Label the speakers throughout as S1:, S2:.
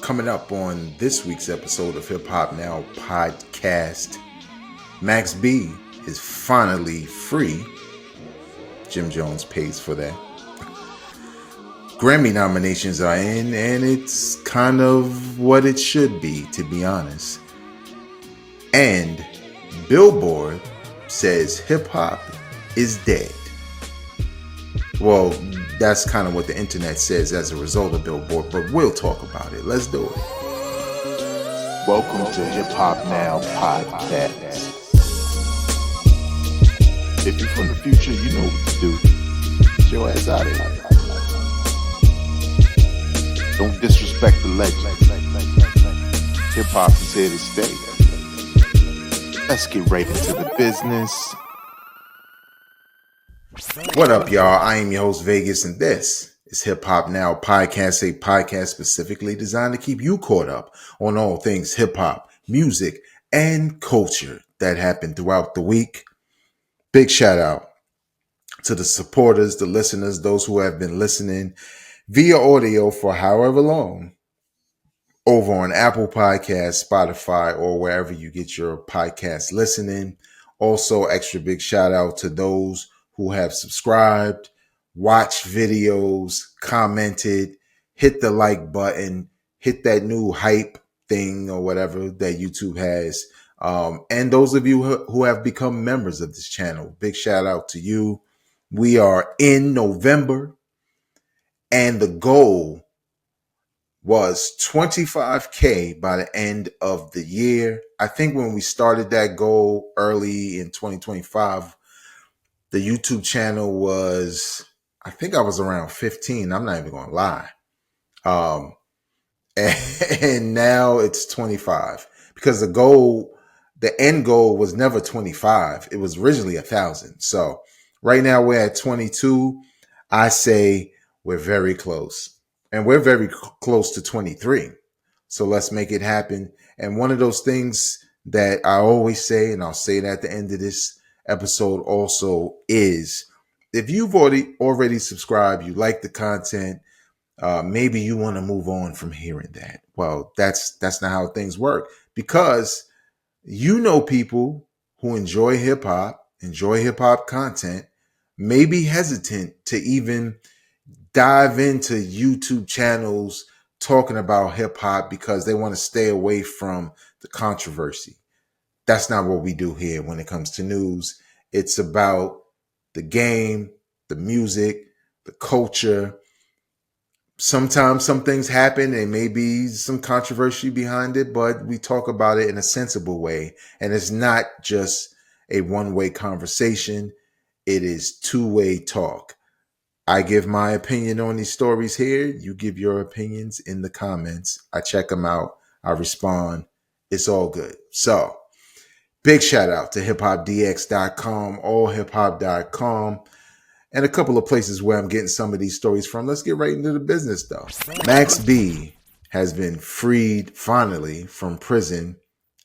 S1: Coming up on this week's episode of Hip Hop Now podcast, Max B is finally free. Jim Jones pays for that. Grammy nominations are in, and it's kind of what it should be, to be honest. And Billboard says hip hop is dead. Well, that's kind of what the internet says as a result of Billboard, but we'll talk about it. Let's do it.
S2: Welcome to Hip Hop Now podcast. If you're from the future, you know what to do. Get your ass out of here. Don't disrespect the legend. Hip hop is here to stay. Let's get right into the business.
S1: What up, y'all? I am your host, Vegas, and this is Hip Hop Now Podcast, a podcast specifically designed to keep you caught up on all things hip hop, music, and culture that happened throughout the week. Big shout out to the supporters, the listeners, those who have been listening via audio for however long over on Apple Podcasts, Spotify, or wherever you get your podcast listening. Also, extra big shout out to those who have subscribed, watched videos, commented, hit the like button, hit that new hype thing or whatever that YouTube has. And those of you who have become members of this channel, big shout out to you. We are in November, and the goal was 25K by the end of the year. I think when we started that goal early in 2025, the YouTube channel was, I think I was around 15. I'm not even going to lie. And now it's 25 because the end goal was never 25. It was originally 1,000. So right now we're at 22. I say we're very close, and we're very close to 23. So let's make it happen. And one of those things that I always say, and I'll say it at the end of this episode also, is if you've already subscribed, you like the content, maybe you want to move on from hearing that. Well, that's not how things work, because you know people who enjoy hip hop content, may be hesitant to even dive into YouTube channels talking about hip hop because they want to stay away from the controversy. That's not what we do here when it comes to news. It's about the game, the music, the culture. Sometimes some things happen and maybe some controversy behind it, but we talk about it in a sensible way. And it's not just a one-way conversation. It is two-way talk. I give my opinion on these stories here. You give your opinions in the comments. I check them out. I respond. It's all good. So, big shout out to hiphopdx.com, allhiphop.com, and a couple of places where I'm getting some of these stories from. Let's get right into the business, though. Max B has been freed finally from prison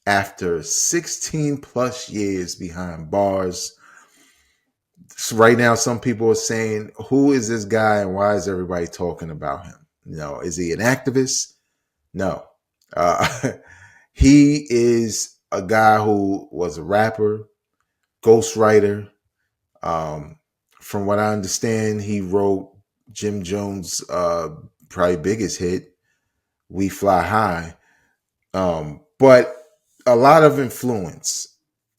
S1: after 16 plus years behind bars. So right now, some people are saying, who is this guy and why is everybody talking about him? Is he an activist? No. He is a guy who was a rapper, ghostwriter. From what I understand, he wrote Jim Jones' probably biggest hit, We Fly High. But a lot of influence,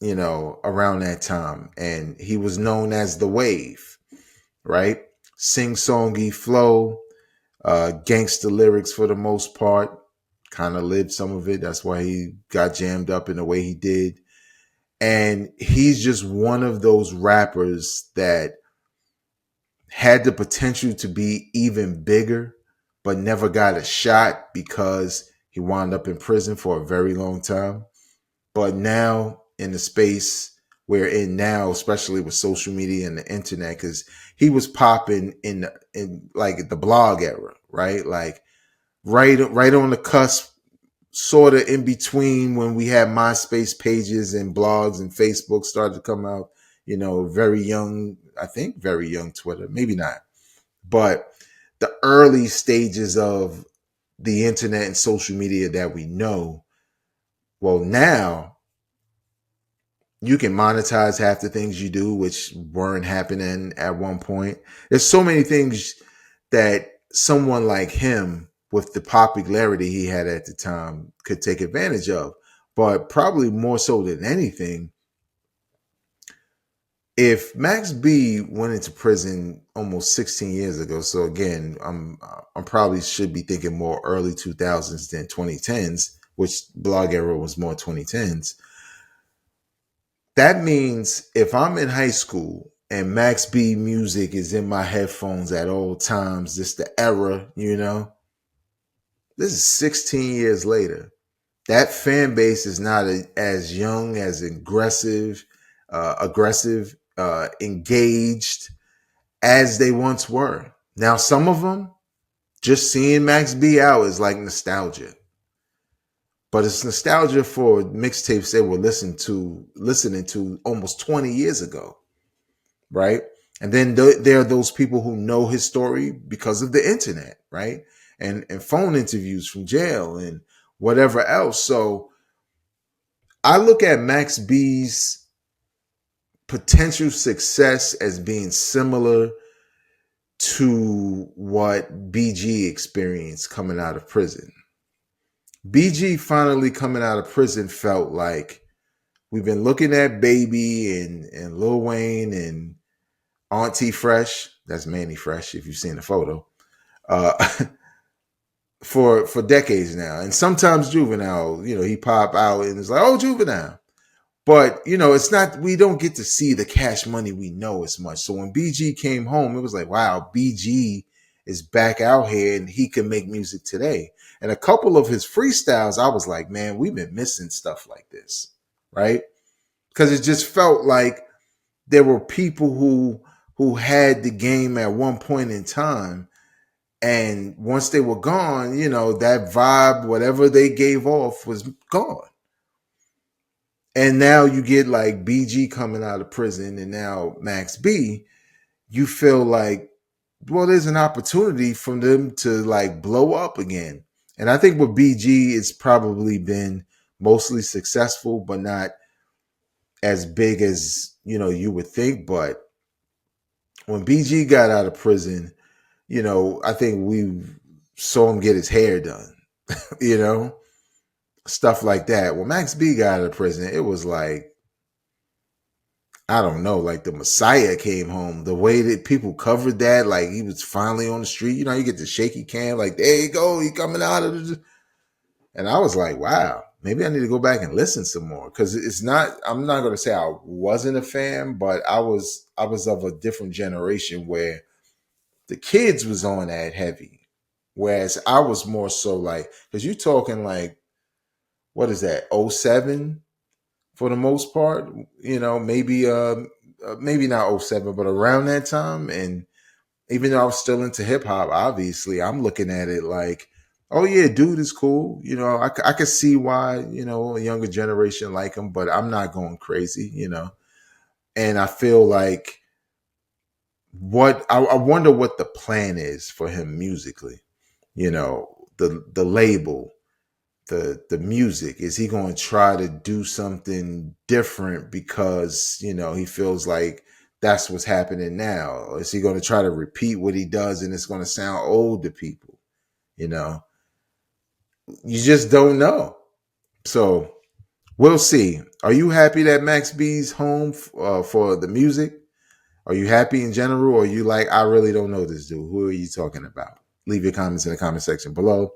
S1: around that time. And he was known as The Wave, right? Sing-songy flow, gangster lyrics for the most part. Kind of lived some of it. That's why he got jammed up in the way he did. And he's just one of those rappers that had the potential to be even bigger, but never got a shot because he wound up in prison for a very long time. But now, in the space we're in now, especially with social media and the internet, because he was popping in like the blog era, right? Like right on the cusp, sort of in between when we had MySpace pages and blogs and Facebook started to come out. Very young, I think very young Twitter, maybe not, but the early stages of the internet and social media that we know, well, now you can monetize half the things you do, which weren't happening at one point. There's so many things that someone like him, with the popularity he had at the time, could take advantage of. But probably more so than anything, if Max B went into prison almost 16 years ago, so again, I'm probably should be thinking more early 2000s than 2010s, which Blog Era was more 2010s. That means if I'm in high school and Max B music is in my headphones at all times, this the era, this is 16 years later. That fan base is not as young, as aggressive, engaged as they once were. Now, some of them, just seeing Max B out is like nostalgia. But it's nostalgia for mixtapes they were listening to almost 20 years ago, right? And then there are those people who know his story because of the internet, right? And phone interviews from jail and whatever else. So I look at Max B's potential success as being similar to what BG experienced coming out of prison. BG finally coming out of prison felt like we've been looking at Baby and Lil Wayne and Auntie Fresh. That's Manny Fresh, if you've seen the photo. For decades now. And sometimes Juvenile, he pop out and it's like, oh, Juvenile. But, it's not, we don't get to see the Cash Money we know as much. So when BG came home, it was like, wow, BG is back out here and he can make music today. And a couple of his freestyles, I was like, man, we've been missing stuff like this, right? Because it just felt like there were people who had the game at one point in time. And once they were gone, that vibe, whatever they gave off was gone. And now you get like BG coming out of prison and now Max B, you feel like, well, there's an opportunity for them to like blow up again. And I think with BG, it's probably been mostly successful, but not as big as, you would think. But when BG got out of prison, I think we saw him get his hair done, stuff like that. When Max B got out of prison, it was like, I don't know, like the Messiah came home. The way that people covered that, like he was finally on the street. You get the shaky cam, like, there you go, he coming out of the... And I was like, wow, maybe I need to go back and listen some more. Because I'm not going to say I wasn't a fan, but I was of a different generation where the kids was on that heavy. Whereas I was more so like, because you're talking like, what is that, 07 for the most part, maybe not 07, but around that time. And even though I was still into hip hop, obviously I'm looking at it like, oh yeah, dude is cool. I could see why, a younger generation like him, but I'm not going crazy, and I feel like I wonder what the plan is for him musically, the label, the music. Is he going to try to do something different because he feels like that's what's happening now, or is he going to try to repeat what he does and it's going to sound old to people? You just don't know. So we'll see. Are you happy that Max B's home for the music? Are you happy in general, or are you like, I really don't know this dude? Who are you talking about? Leave your comments in the comment section below.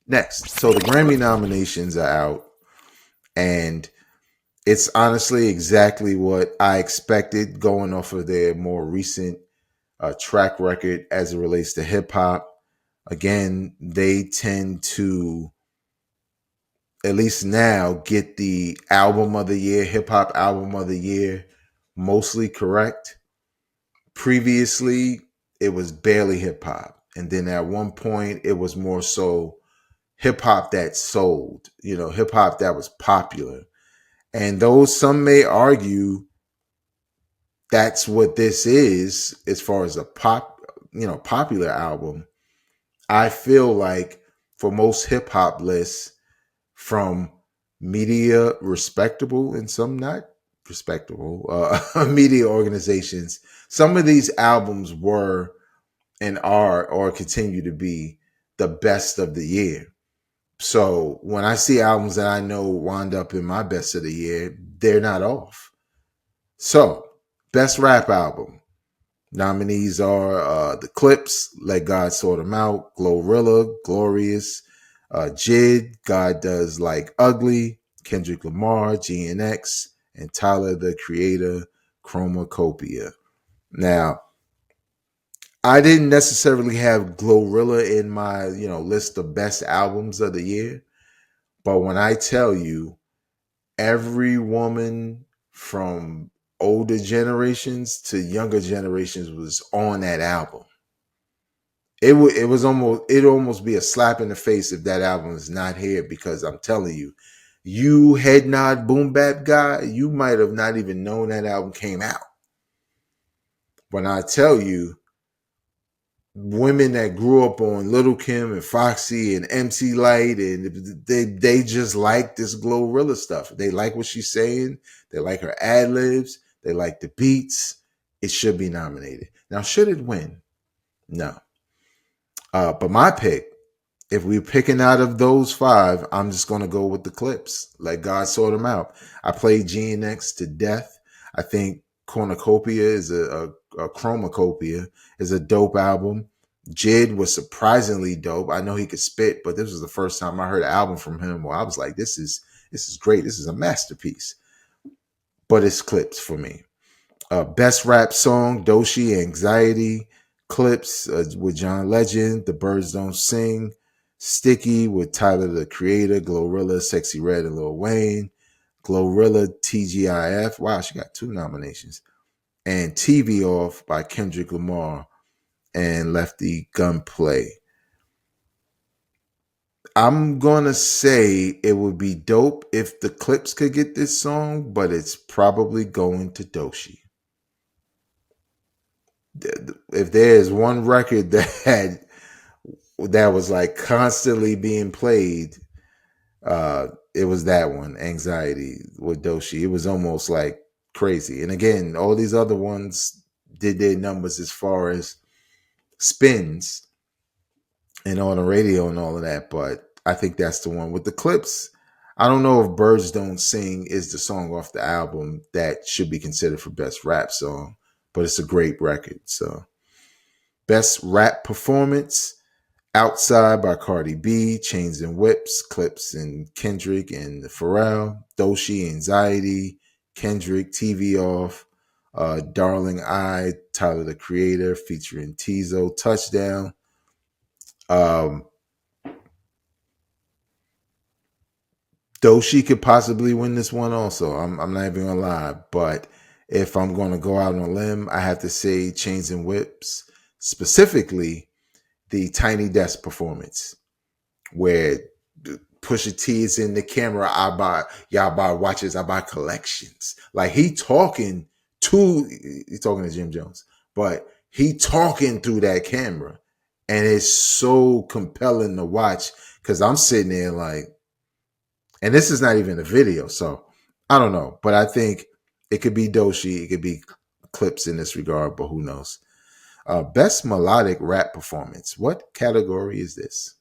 S1: Next, so the Grammy nominations are out, and it's honestly exactly what I expected going off of their more recent track record as it relates to hip hop. Again, they tend to, at least now, get the album of the year, hip hop album of the year, mostly correct. Previously, it was barely hip hop. And then at one point, it was more so hip hop that sold, hip hop that was popular. And though some may argue that's what this is, as far as a popular album, I feel like for most hip hop lists from media respectable and some not respectable media organizations. Some of these albums were and are or continue to be the best of the year. So when I see albums that I know wound up in my best of the year, they're not off. So, best rap album. Nominees are The Clips, Let God Sort 'Em Out, Glorilla, Glorious, Jid, God Does Like Ugly, Kendrick Lamar, GNX, and Tyler the Creator, Chromacopia. Now, I didn't necessarily have Glorilla in my, list of best albums of the year, but when I tell you every woman from older generations to younger generations was on that album. It'd almost be a slap in the face if that album is not here, because I'm telling you, you head nod boom bap guy, you might have not even known that album came out. When I tell you, women that grew up on Little Kim and Foxy and MC Light, and they just like this Glorilla stuff. They like what she's saying. They like her ad libs. They like the beats. It should be nominated. Now, should it win? No. But my pick, if we're picking out of those five, I'm just going to go with The Clips. Let God Sort 'Em Out. I played GNX to death. I think Cornucopia is a Chromacopia is a dope album. Jid was surprisingly dope. I know he could spit, but this was the first time I heard an album from him where I was like, this is great. This is a masterpiece. But it's Clips for me. Best rap song, Doshi, Anxiety. Clips with John Legend, The Birds Don't Sing. Sticky with Tyler the Creator, Glorilla, Sexy Red, and Lil Wayne. Glorilla, TGIF. Wow, she got 2 nominations. And TV Off by Kendrick Lamar and Lefty Gunplay. I'm going to say it would be dope if The Clips could get this song, but it's probably going to Doshi. If there's one record that was like constantly being played, it was that one, Anxiety with Doshi. It was almost like crazy. And again, all these other ones did their numbers as far as spins and on the radio and all of that, but I think that's the one. With The Clips, I don't know if Birds Don't Sing is the song off the album that should be considered for best rap song, but it's a great record. So, best rap performance, Outside by Cardi B, Chains and Whips, Clips and Kendrick and Pharrell, Doshi, Anxiety, Kendrick, TV Off, Darling I, Tyler the Creator featuring Tizo, Touchdown. Doshi could possibly win this one also. I'm not even gonna lie, but if I'm gonna go out on a limb, I have to say Chains and Whips, specifically the Tiny Desk performance, where Pusha T is in the camera. Y'all buy watches, I buy collections. Like he's talking to Jim Jones, but he talking through that camera, and it's so compelling to watch because I'm sitting there like, and this is not even a video, so I don't know, but I think it could be Doshi, it could be Clips in this regard, but who knows? Best melodic rap performance. What category is this?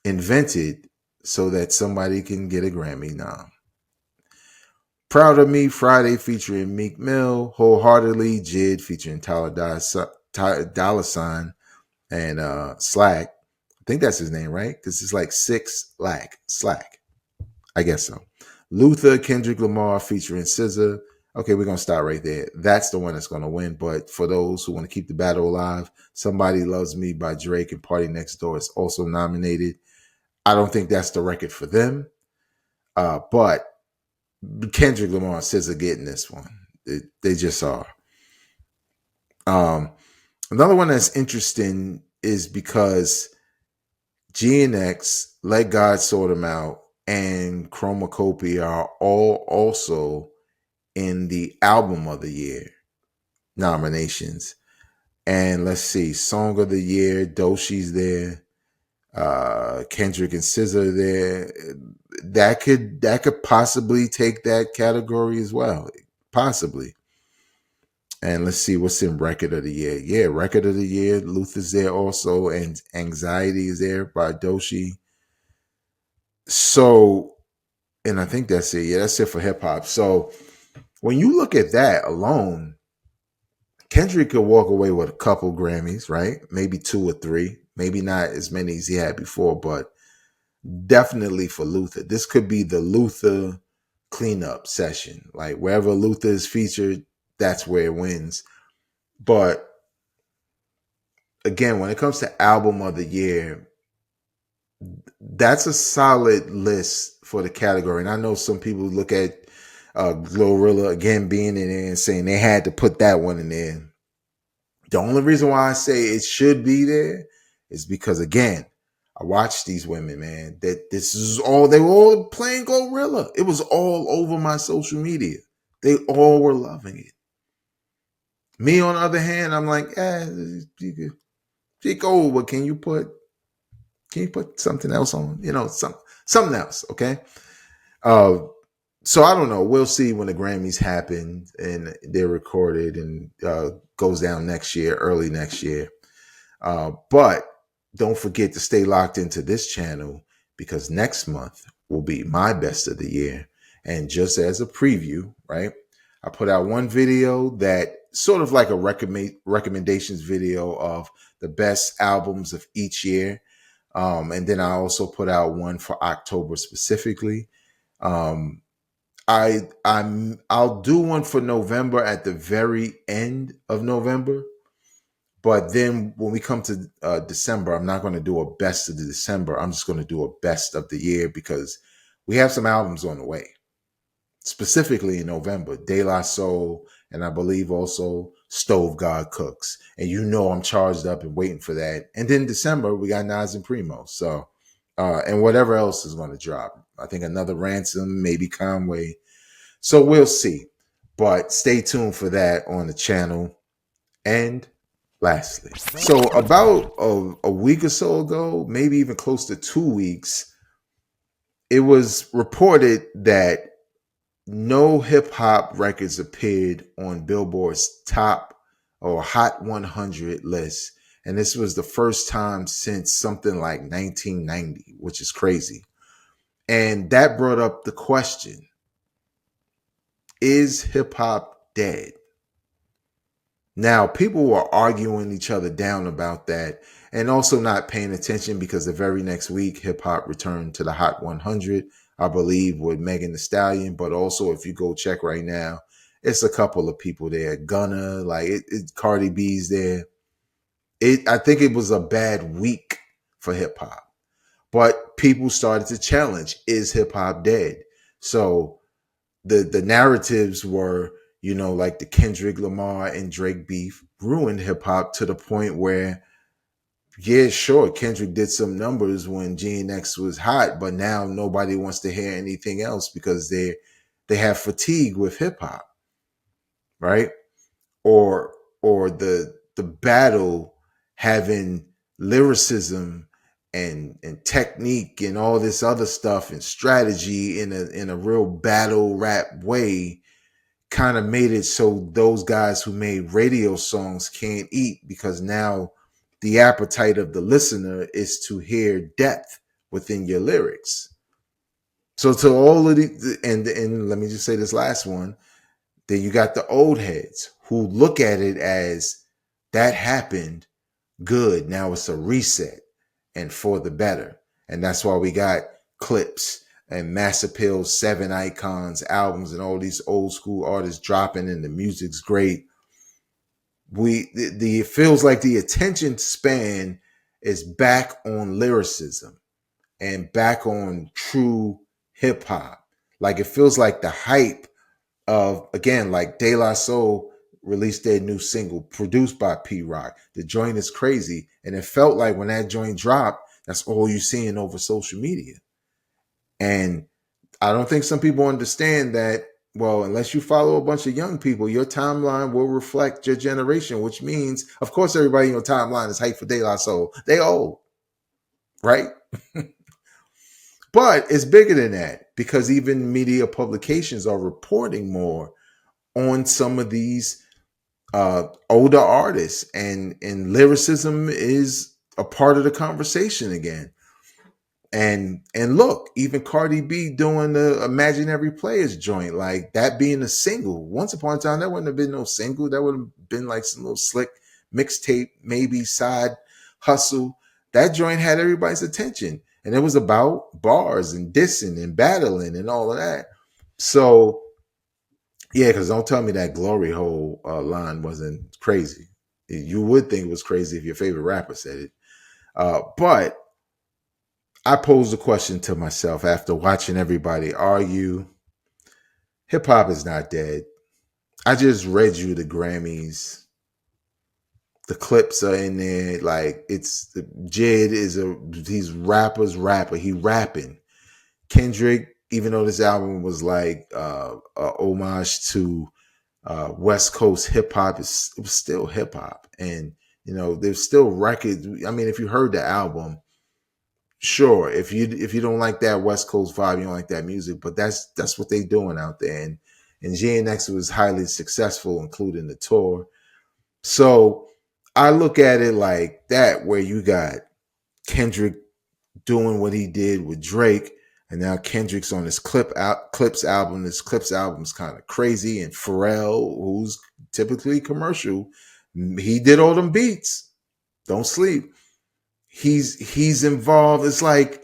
S1: Invented so that somebody can get a Grammy nom. Proud of Me, Friday featuring Meek Mill. Wholeheartedly, Jid featuring Tyler Dollar Sign and Slack. I think that's his name, right? Because it's like Slack. I guess so. Luther, Kendrick Lamar featuring SZA. Okay, we're going to start right there. That's the one that's going to win. But for those who want to keep the battle alive, Somebody Loves Me by Drake and Party Next Door is also nominated. I don't think that's the record for them. But Kendrick Lamar and SZA getting this one. They just are. Another one that's interesting is because GNX, Let God Sort 'Em Out, and Chromacopia are all also in the Album of the Year nominations. And let's see, Song of the Year, Doshi's there. Kendrick and SZA there. That could possibly take that category as well, possibly. And let's see what's in record of the year. Yeah, record of the year. Luther's there also, and Anxiety is there by Doshi. So, and I think that's it. Yeah, that's it for hip hop. So when you look at that alone, Kendrick could walk away with a couple Grammys, right? Maybe 2 or 3, maybe not as many as he had before, but definitely for Luther. This could be the Luther cleanup session. Like wherever Luther is featured, that's where it wins. But again, when it comes to album of the year, that's a solid list for the category. And I know some people look at Glorilla again being in there and saying they had to put that one in there. The only reason why I say it should be there is because, again, I watched these women, man. That this is all they were all playing Glorilla. It was all over my social media. They all were loving it. Me, on the other hand, I'm like, go, but can you put something else on? Something else, okay? So I don't know. We'll see when the Grammys happen and they're recorded and goes down next year, early next year. But don't forget to stay locked into this channel because next month will be my best of the year. And just as a preview, right? I put out one video that sort of like a recommendations video of the best albums of each year. And then I also put out one for October specifically. I'll do one for November at the very end of November. But then when we come to December, I'm not going to do a best of the December. I'm just going to do a best of the year because we have some albums on the way. Specifically in November, De La Soul, and I believe also Stove God Cooks. And I'm charged up and waiting for that. And then December, we got Nas and Primo. So, and whatever else is going to drop. I think another Ransom, maybe Conway. So we'll see. But stay tuned for that on the channel. And lastly, so about a week or so ago, maybe even close to 2 weeks, it was reported that no hip hop records appeared on Billboard's top or Hot 100 list. And this was the first time since something like 1990, which is crazy. And that brought up the question, is hip hop dead? Now, people were arguing each other down about that and also not paying attention because the very next week, hip hop returned to the Hot 100. I believe, with Megan Thee Stallion, but also if you go check right now, it's a couple of people there. Gunna, Cardi B's there. I think it was a bad week for hip hop, but people started to challenge: is hip hop dead? So the narratives were, like the Kendrick Lamar and Drake beef ruined hip hop to the point where, yeah, sure, Kendrick did some numbers when GNX was hot, but now nobody wants to hear anything else because they have fatigue with hip hop, right? Or the battle having lyricism and technique and all this other stuff and strategy in a real battle rap way kind of made it so those guys who made radio songs can't eat because now the appetite of the listener is to hear depth within your lyrics. So to all of the, and let me just say this last one, then you got the old heads who look at it as that happened, good, now it's a reset and for the better. And that's why we got Clips and Mass Appeal's 7 Icons albums and all these old school artists dropping and the music's great. It feels like the attention span is back on lyricism and back on true hip hop. Like it feels like the hype of, again, like De La Soul released their new single produced by P Rock. The joint is crazy. And it felt like when that joint dropped, that's all you're seeing over social media. And I don't think some people understand that, well, unless you follow a bunch of young people, your timeline will reflect your generation, which means, of course, everybody in your timeline is hyped for De La Soul. They old. right? But it's bigger than that because even media publications are reporting more on some of these older artists, and lyricism is a part of the conversation again. And look, even Cardi B doing the Imaginary Players joint, like that being a single. Once upon a time, that wouldn't have been no single. That would have been like some little slick mixtape, maybe side hustle. That joint had everybody's attention. And it was about bars and dissing and battling and all of that. So, yeah, because don't tell me that glory hole line wasn't crazy. You would think it was crazy if your favorite rapper said it. But I posed a question to myself after watching everybody argue. Hip hop is not dead. I just read you the Grammys. The clips are in there. Like it's Jid is he's rapper's rapper. He rapping. Kendrick, even though this album was like a homage to West Coast hip hop, it was still hip hop. And there's still records. I mean, if you heard the album, sure, if you don't like that West Coast vibe, you don't like that music, but that's what they doing out there. And GNX was highly successful, including the tour. So I look at it like that, where you got Kendrick doing what he did with Drake, and now Kendrick's on this Clips album. This Clips album is kind of crazy, and Pharrell, who's typically commercial, he did all them beats. Don't sleep. He's involved. It's like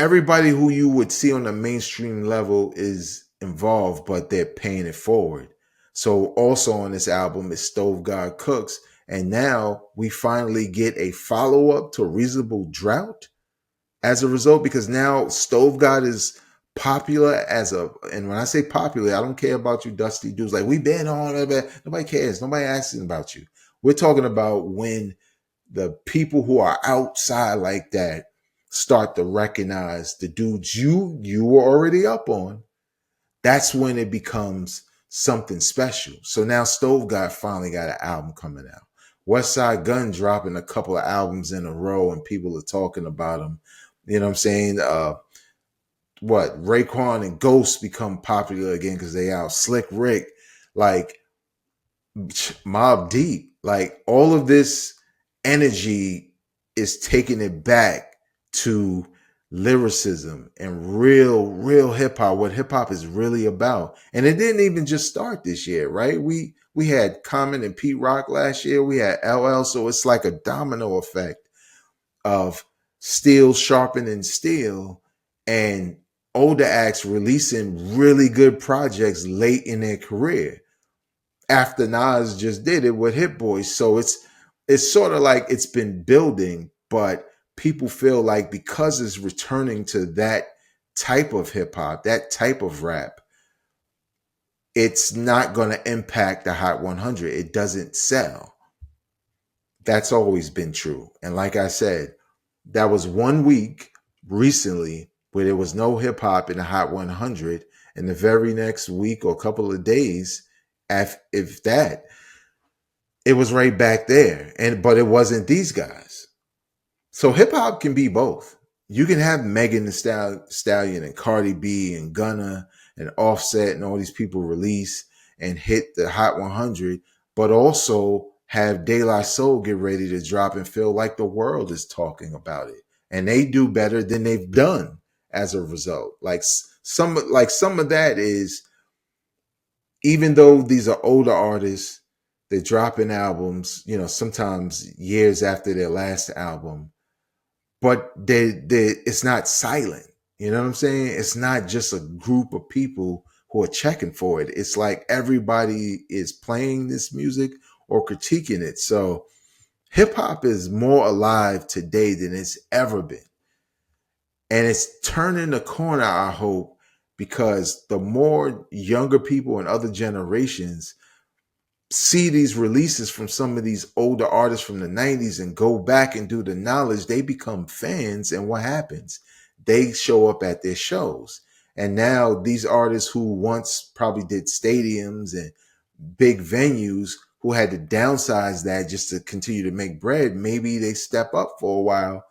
S1: everybody who you would see on the mainstream level is involved, but they're paying it forward. So also on this album is Stove God Cooks. And now we finally get a follow-up to Reasonable Drought as a result, because now Stove God is popular and when I say popular, I don't care about you dusty dudes. Like, we been on it, nobody cares. Nobody asking about you. We're talking about when the people who are outside like that start to recognize the dudes you were already up on. That's when it becomes something special. So now Stove God finally got an album coming out. West Side Gun dropping a couple of albums in a row, and people are talking about them. You know what I'm saying? Raekwon and Ghost become popular again because they out. Slick Rick, like Mobb Deep, like all of this energy is taking it back to lyricism and real hip hop, what hip hop is really about. And it didn't even just start this year, right? We had Common and Pete Rock last year. We had LL. So it's like a domino effect of steel sharpening steel, and older acts releasing really good projects late in their career after Nas just did it with Hit Boys. So it's sort of like it's been building, but people feel like because it's returning to that type of hip hop, that type of rap, it's not going to impact the Hot 100. It doesn't sell. That's always been true. And like I said, that was 1 week recently where there was no hip hop in the Hot 100. And the very next week or couple of days, if that, it was right back there. But it wasn't these guys. So hip hop can be both. You can have Megan Thee Stallion and Cardi B and Gunna and Offset and all these people release and hit the Hot 100, but also have De La Soul get ready to drop and feel like the world is talking about it. And they do better than they've done as a result. Like some of that is, even though these are older artists, they're dropping albums, sometimes years after their last album, but it's not silent. You know what I'm saying? It's not just a group of people who are checking for it. It's like everybody is playing this music or critiquing it. So hip hop is more alive today than it's ever been. And it's turning the corner, I hope, because the more younger people and other generations see these releases from some of these older artists from the 90s and go back and do the knowledge, they become fans. And what happens? They show up at their shows. And now these artists who once probably did stadiums and big venues, who had to downsize that just to continue to make bread, maybe they step up for a while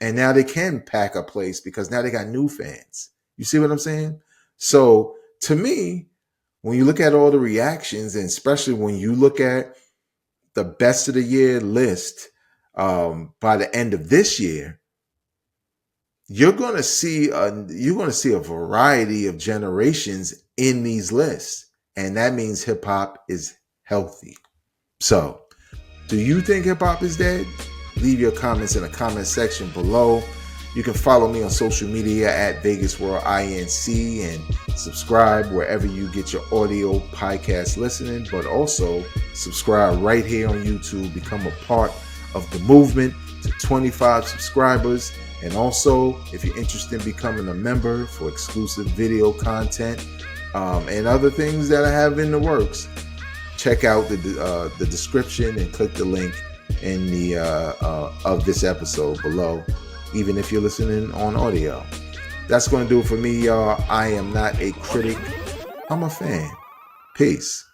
S1: and now they can pack a place because now they got new fans. You see what I'm saying? So to me, when you look at all the reactions, and especially when you look at the best of the year list by the end of this year, you're going to see a variety of generations in these lists, and that means hip hop is healthy. So, do you think hip hop is dead? Leave your comments in the comment section below. You can follow me on social media at Vegas World INC and subscribe wherever you get your audio podcast listening, but also subscribe right here on YouTube. Become a part of the movement to 25 subscribers. And also, if you're interested in becoming a member for exclusive video content and other things that I have in the works, check out the description and click the link in the of this episode below, even if you're listening on audio. That's going to do it for me, y'all. I am not a critic. I'm a fan. Peace.